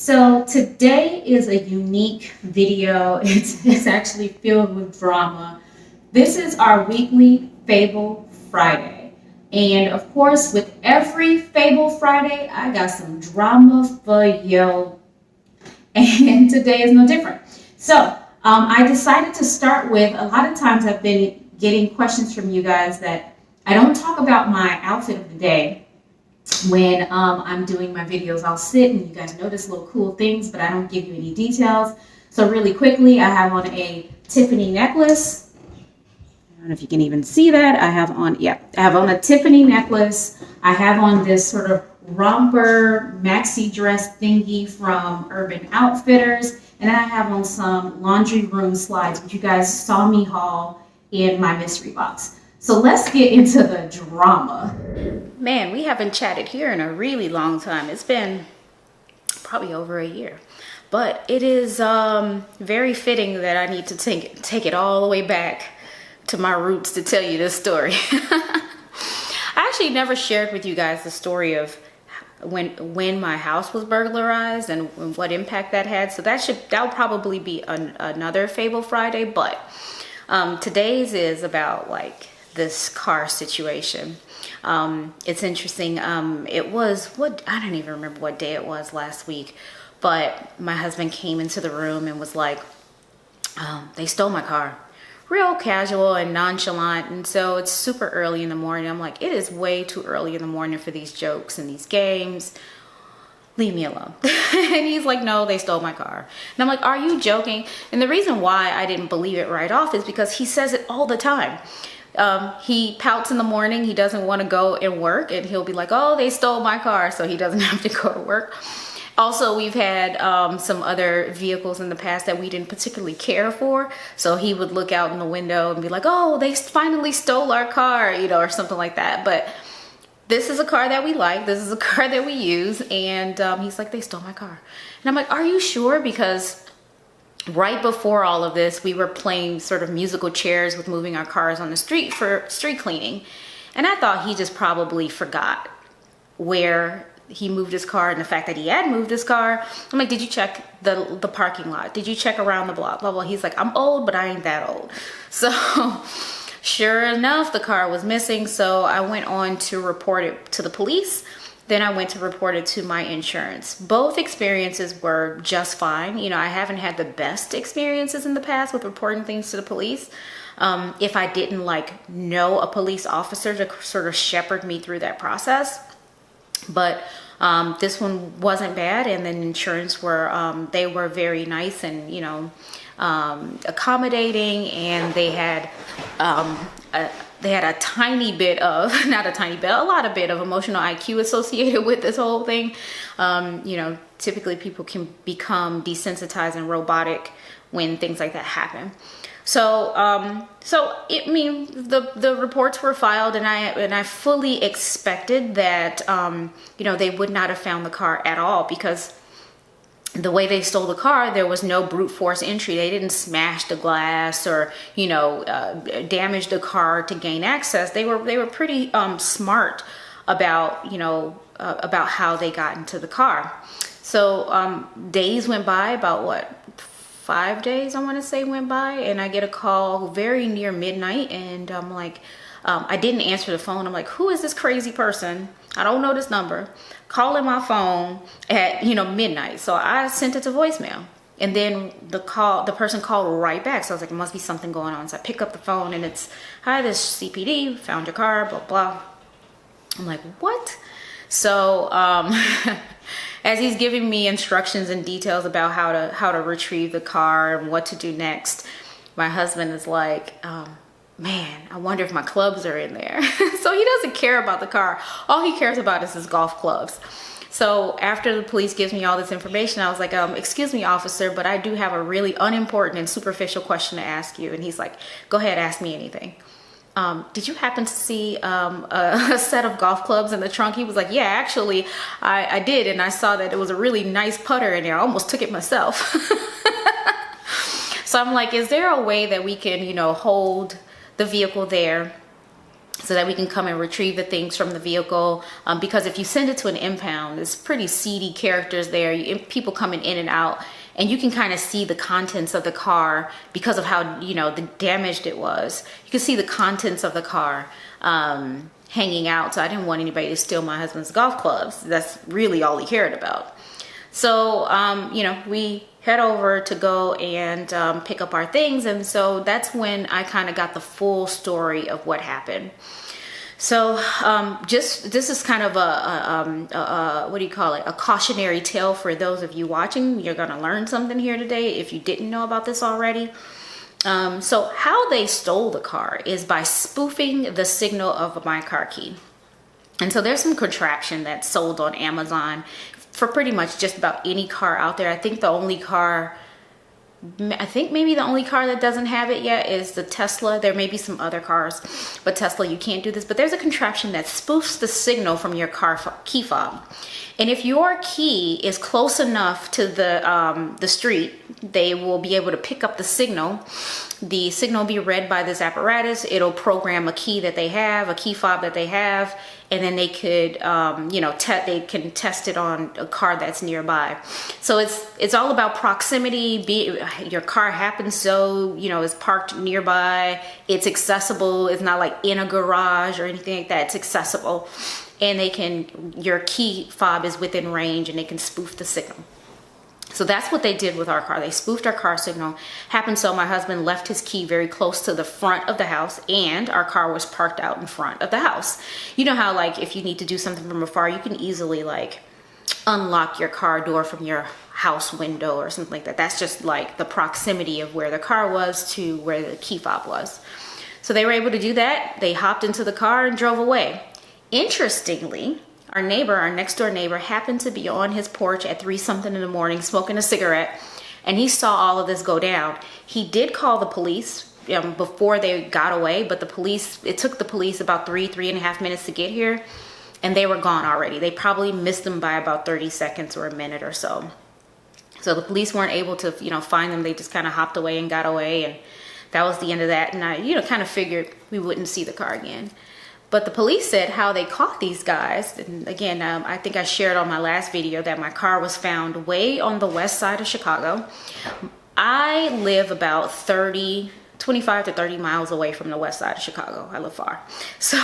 So today is a unique video. It's actually filled with drama. This is our weekly Fable Friday. And of course, with every Fable Friday, I got some drama for you. And today is no different. So I decided to start with, a lot of times I've been getting questions from you guys that I don't talk about my outfit of the day when I'm doing my videos. I'll sit and you guys notice little cool things, but I don't give you any details. So really quickly, I have on a Tiffany necklace. I don't know if you can even see that. I have on a Tiffany necklace. I have on this sort of romper maxi dress thingy from Urban Outfitters. And then I have on some laundry room slides, which you guys saw me haul in my mystery box. So let's get into the drama. Man, we haven't chatted here in a really long time. It's been probably over a year. But it is very fitting that I need to take it all the way back to my roots to tell you this story. I actually never shared with you guys the story of when my house was burglarized and what impact that had. So that'll probably be another Fable Friday. But today's is about like this car situation. It's interesting. It was I don't even remember what day it was last week, but my husband came into the room and was like, they stole my car. Real casual and nonchalant. And so it's super early in the morning. I'm like, it is way too early in the morning for these jokes and these games. Leave me alone. And he's like, no, they stole my car. And I'm like, are you joking? And the reason why I didn't believe it right off is because he says it all the time. He pouts in the morning. He doesn't want to go and work, and he'll be like, oh, they stole my car, so he doesn't have to go to work. Also, we've had some other vehicles in the past that we didn't particularly care for. So he would look out in the window and be like, oh, they finally stole our car, or something like that. But this is a car that we like. This is a car that we use. And he's like, they stole my car. And I'm like, are you sure? Because right before all of this, we were playing sort of musical chairs with moving our cars on the street for street cleaning. And I thought he just probably forgot where he moved his car and the fact that he had moved his car. I'm like, did you check the parking lot? Did you check around the block? Blah, blah. He's like, I'm old, but I ain't that old. So sure enough, the car was missing. So I went on to report it to the police. Then I went to report it to my insurance. Both experiences were just fine. I haven't had the best experiences in the past with reporting things to the police. If I didn't know a police officer to sort of shepherd me through that process. But this one wasn't bad, and then insurance they were very nice and accommodating, and they had a tiny bit of, not a tiny bit, a lot of bit of emotional IQ associated with this whole thing. Typically people can become desensitized and robotic when things like that happen. So, the reports were filed, and I fully expected that, they would not have found the car at all, because the way they stole the car, there was no brute force entry. They didn't smash the glass or, damage the car to gain access. They were pretty smart about, about how they got into the car. So days went by, about 5 days, I want to say, went by, and I get a call very near midnight, and I'm like, I didn't answer the phone. I'm like, who is this crazy person? I don't know this number. Calling my phone at, midnight. So I sent it to voicemail, and then the person called right back. So I was like, it must be something going on. So I pick up the phone, and it's, hi, this is CPD, found your car, blah, blah. I'm like, what? So, as he's giving me instructions and details about how to retrieve the car and what to do next, my husband is like, man, I wonder if my clubs are in there. So he doesn't care about the car. All he cares about is his golf clubs. So after the police gives me all this information, I was like, excuse me, officer, but I do have a really unimportant and superficial question to ask you. And he's like, go ahead, ask me anything. Did you happen to see a set of golf clubs in the trunk? He was like, yeah, actually, I did. And I saw that it was a really nice putter in there. I almost took it myself. So I'm like, is there a way that we can, hold the vehicle there so that we can come and retrieve the things from the vehicle. Because if you send it to an impound, it's pretty seedy characters there, people coming in and out, and you can kind of see the contents of the car because of how, you know, the damaged it was. You can see the contents of the car hanging out. So I didn't want anybody to steal my husband's golf clubs. That's really all he cared about. So, you know, we head over to go and pick up our things. And so that's when I kind of got the full story of what happened. So this is kind of what do you call it? A cautionary tale for those of you watching. You're going to learn something here today if you didn't know about this already. So how they stole the car is by spoofing the signal of my car key. And so there's some contraption that's sold on Amazon for pretty much just about any car out there. I think maybe the only car that doesn't have it yet is the Tesla. There may be some other cars, but Tesla, you can't do this. But there's a contraption that spoofs the signal from your car key fob. And if your key is close enough to the street, they will be able to pick up the signal. The signal will be read by this apparatus. It'll program a key that they have, a key fob that they have, and then they could, you know, they can test it on a car that's nearby. So it's all about proximity. Your car happens so, you know, is parked nearby. It's accessible. It's not like in a garage or anything like that. It's accessible, and your key fob is within range, and they can spoof the signal. So that's what they did with our car. They spoofed our car signal. Happened so my husband left his key very close to the front of the house, and our car was parked out in front of the house. You know how, like, if you need to do something from afar, you can easily, like, unlock your car door from your house window or something like that. That's just like the proximity of where the car was to where the key fob was. So they were able to do that. They hopped into the car and drove away. Interestingly, our next door neighbor happened to be on his porch at 3-something in the morning smoking a cigarette, and he saw all of this go down. He did call the police before they got away, but it took the police about 3.5 minutes to get here, and they were gone already. They probably missed them by about 30 seconds or a minute or so. So the police weren't able to, you know, find them. They just kind of hopped away and got away, and that was the end of that. And I, you know, kind of figured we wouldn't see the car again. But the police said how they caught these guys. And again, I think I shared on my last video that my car was found way on the west side of Chicago. I live about 25 to 30 miles away from the west side of Chicago. I live far. So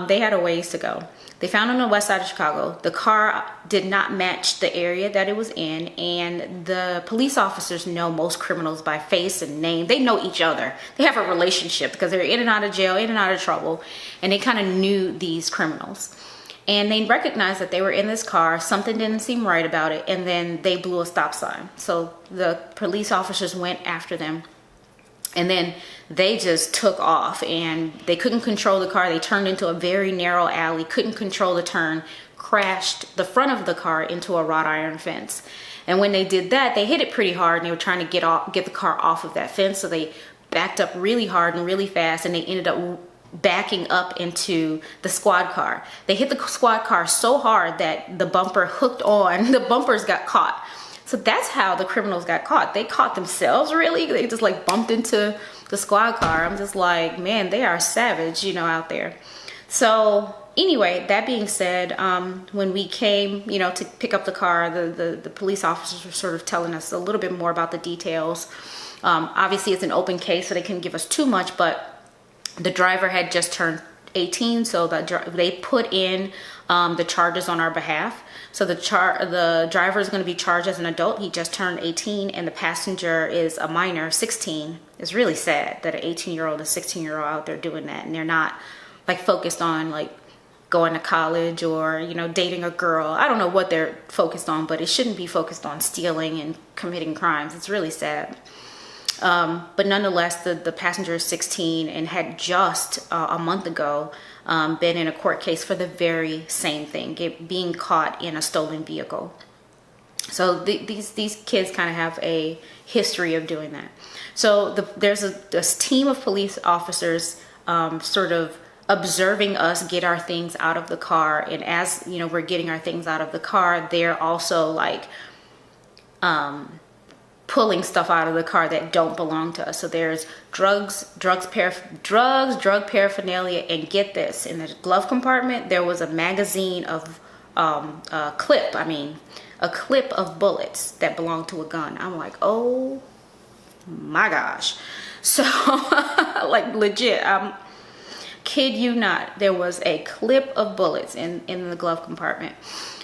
they had a ways to go. They found it on the west side of Chicago. The car did not match the area that it was in, and the police officers know most criminals by face and name. They know each other. They have a relationship because they're in and out of jail, in and out of trouble, and they kind of knew these criminals. And they recognized that they were in this car. Something didn't seem right about it, and then they blew a stop sign. So the police officers went after them. And then they just took off, and they couldn't control the car. They turned into a very narrow alley, couldn't control the turn, crashed the front of the car into a wrought iron fence. And when they did that, they hit it pretty hard, and they were trying to get the car off of that fence. So they backed up really hard and really fast, and they ended up backing up into the squad car. They hit the squad car so hard that the bumper hooked on. The bumpers got caught. So that's how the criminals got caught. They caught themselves, really. They just like bumped into the squad car. I'm just like, man, they are savage, you know, out there. So anyway, that being said, when we came, you know, to pick up the car, the police officers were sort of telling us a little bit more about the details. Obviously, it's an open case, so they couldn't give us too much, but the driver had just turned 18, so they put in the charges on our behalf. So the driver is going to be charged as an adult. He just turned 18, and the passenger is a minor, 16. It's really sad that an 18-year-old and 16-year-old out there doing that, and they're not like focused on like going to college or, you know, dating a girl. I don't know what they're focused on, but it shouldn't be focused on stealing and committing crimes. It's really sad. But nonetheless, the passenger is 16 and had just a month ago been in a court case for the very same thing, being caught in a stolen vehicle. So these kids kind of have a history of doing that. So there's this team of police officers sort of observing us get our things out of the car. And as, you know, we're getting our things out of the car, they're also like pulling stuff out of the car that don't belong to us. So there's drug paraphernalia, and get this, in the glove compartment there was a magazine of a clip of bullets that belonged to a gun. I'm like, oh my gosh. So like legit, kid you not, there was a clip of bullets in the glove compartment.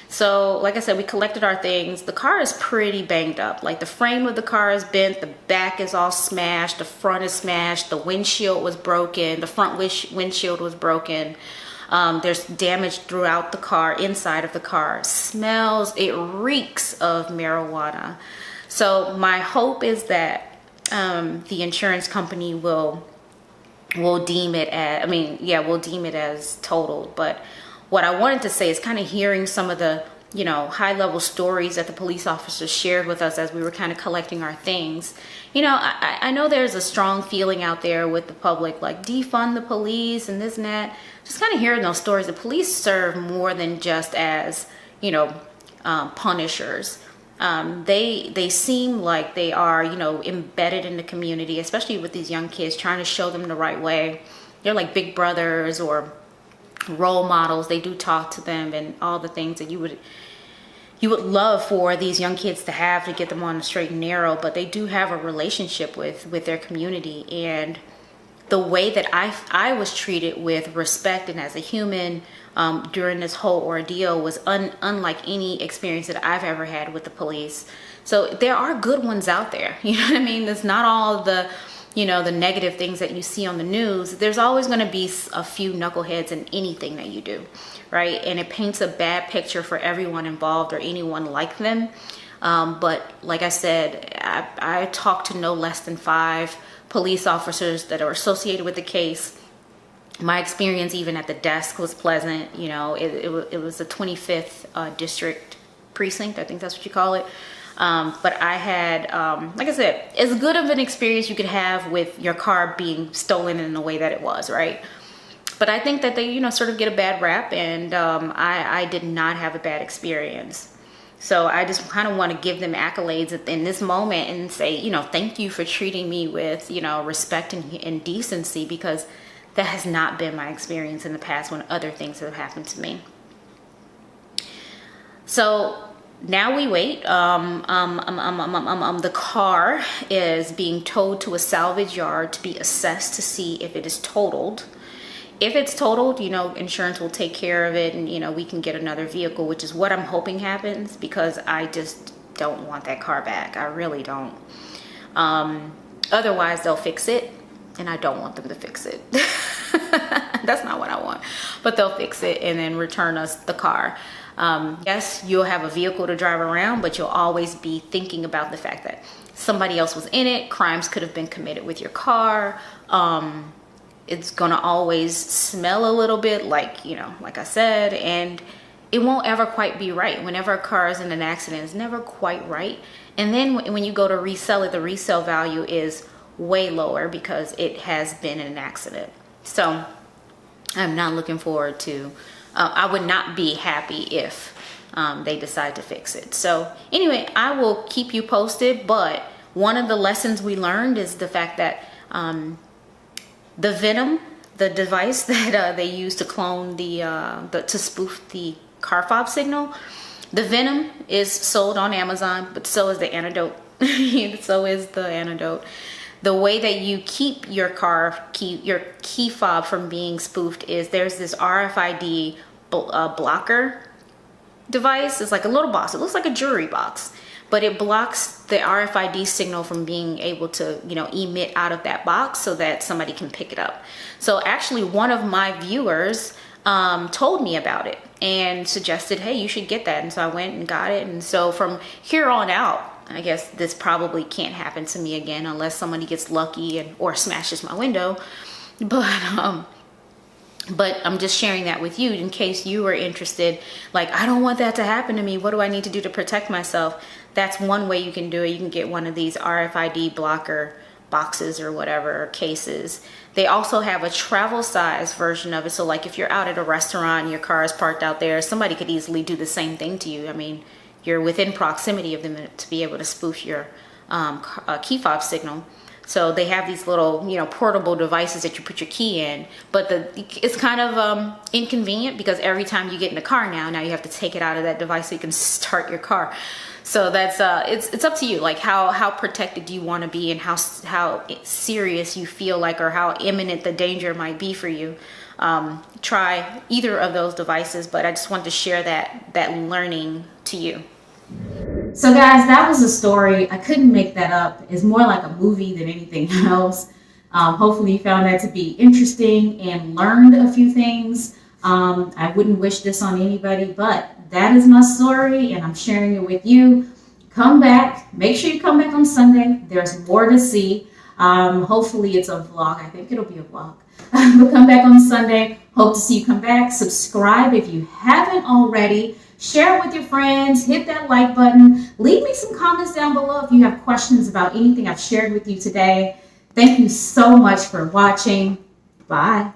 So like I said, we collected our things. The car is pretty banged up. Like the frame of the car is bent, the back is all smashed, the front is smashed, the windshield was broken, the front windshield was broken. There's damage throughout the car, inside of the car. Smells, it reeks of marijuana. So my hope is that the insurance company will deem it as, we'll deem it as totaled. But what I wanted to say is kind of hearing some of the, high level stories that the police officers shared with us as we were kind of collecting our things. I know there's a strong feeling out there with the public, like defund the police and this and that. Just kind of hearing those stories. The police serve more than just as, punishers. They seem like they are, embedded in the community, especially with these young kids, trying to show them the right way. They're like big brothers or role models. They do talk to them and all the things that you would love for these young kids to have to get them on the straight and narrow, but they do have a relationship with their community. And the way that I was treated with respect and as a human during this whole ordeal was unlike any experience that I've ever had with the police. So there are good ones out there. You know what I mean? It's not all the the negative things that you see on the news. There's always going to be a few knuckleheads in anything that you do, right? And it paints a bad picture for everyone involved or anyone like them. But like I said, I talked to no less than 5 police officers that are associated with the case. My experience even at the desk was pleasant. It was the 25th district precinct. I think that's what you call it. But I had, like I said, as good of an experience you could have with your car being stolen in the way that it was, right? But I think that they, sort of get a bad rap, and I did not have a bad experience. So I just kind of want to give them accolades in this moment and say, thank you for treating me with, respect and decency, because that has not been my experience in the past when other things have happened to me. So now we wait. The car is being towed to a salvage yard to be assessed to see if it is totaled. If it's totaled, insurance will take care of it, and we can get another vehicle, which is what I'm hoping happens, because I just don't want that car back. I really don't. Otherwise, they'll fix it, and I don't want them to fix it. That's not what I want. But they'll fix it and then return us the car. Yes, you'll have a vehicle to drive around, but you'll always be thinking about the fact that somebody else was in it. Crimes could have been committed with your car. It's gonna always smell a little bit like I said, and it won't ever quite be right. Whenever a car is in an accident, it's never quite right. And then when you go to resell it, the resale value is way lower because it has been in an accident. So I'm not looking forward to, I would not be happy if they decide to fix it. So anyway, I will keep you posted, but one of the lessons we learned is the fact that the Venom, the device that they use to clone to spoof the car fob signal, the Venom is sold on Amazon, but so is the antidote. So is the antidote. The way that you keep your key fob from being spoofed is there's this RFID blocker device. It's like a little box. It looks like a jewelry box, but it blocks the RFID signal from being able to, emit out of that box so that somebody can pick it up. So actually one of my viewers told me about it and suggested, hey, you should get that. And so I went and got it. And so from here on out, I guess this probably can't happen to me again unless somebody gets lucky or smashes my window. But I'm just sharing that with you in case you are interested. Like, I don't want that to happen to me. What do I need to do to protect myself? That's one way you can do it. You can get one of these RFID blocker boxes or whatever, or cases. They also have a travel size version of it. So like if you're out at a restaurant, your car is parked out there, somebody could easily do the same thing to you. I mean, you're within proximity of them to be able to spoof your key fob signal. So they have these little, portable devices that you put your key in, but it's kind of inconvenient because every time you get in the car now you have to take it out of that device so you can start your car. So that's it's up to you, like how protected do you want to be and how serious you feel like, or how imminent the danger might be for you. Try either of those devices, but I just wanted to share that learning to you. So guys, that was a story. I couldn't make that up. It's more like a movie than anything else. Hopefully you found that to be interesting and learned a few things. I wouldn't wish this on anybody, but that is my story and I'm sharing it with you. Come back. Make sure you come back on Sunday. There's more to see. Hopefully it's a vlog. I think it'll be a vlog. But come back on Sunday. Hope to see you come back. Subscribe if you haven't already. Share it with your friends. Hit that like button. Leave me some comments down below if you have questions about anything I've shared with you today. Thank you so much for watching. Bye.